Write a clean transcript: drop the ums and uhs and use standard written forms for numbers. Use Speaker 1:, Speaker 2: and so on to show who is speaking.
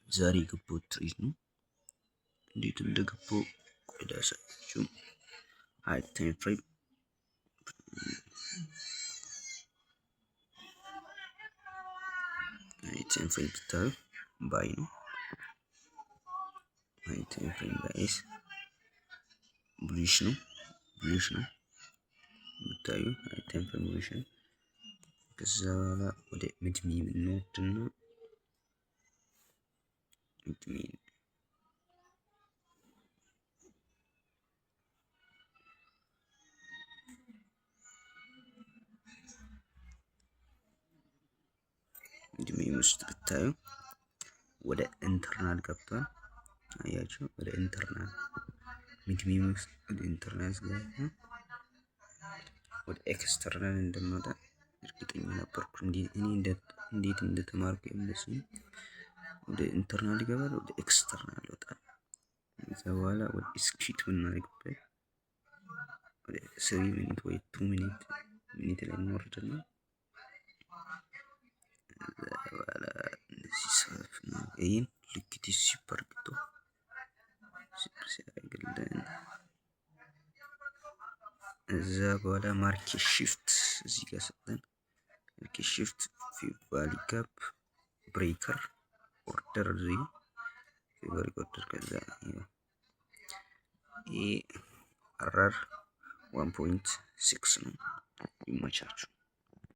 Speaker 1: ዛሬ የገባው ትሬት ነው። እንዴት እንደገባው ቆይ ላሳያችሁ። ሃይ ታይም ፍሬም ብታዩ ባይ ነው። ሃይ ታይም ፍሬም ጋይስ ብሉሽ ነው ብታዩ ሃይ ታይም ፍሬም ብሉሽ ነው። ከዛ በኋላ ወደ ሚድሚ እንወድና ሚድሚ ውስጥ ብታዩ ወደ ኢንተርናል ገብቷል። አያችሁ ወደ ኢንተርናል ሚድሚ ውስጥ ወደ ኢንተርናል ገባ። ወደ ኤክስተርናል እንደምወጣ እርግጠኛ ነበርኩ። እንዴት እንደተማርኩ ይመስል ወደ ኢንተርናል ይገባል፣ ወደ ኤክስተርናል ይወጣል። ከዛ በኋላ ወደ ስኪት ብናደርግበት ወደ 3 ሚኒት ወይ 2 ሚኒት ላይ እንወርድና በኋላ እንደዚህ ሰፍ ነው። ይሄን ልክት ሱፐር ግቶ ሲያደርግልን እዛ በኋላ ማርኬት ሽፍት እዚህ ጋር ሰጠን። ማርኬት ሽፍት ፊባሊ ጋፕ ብሬከር ኦርደር እዚህ ፊባሊ ኦርደር ከዛ ይሄ አራር 1.6 ነው። ይመቻችሁ።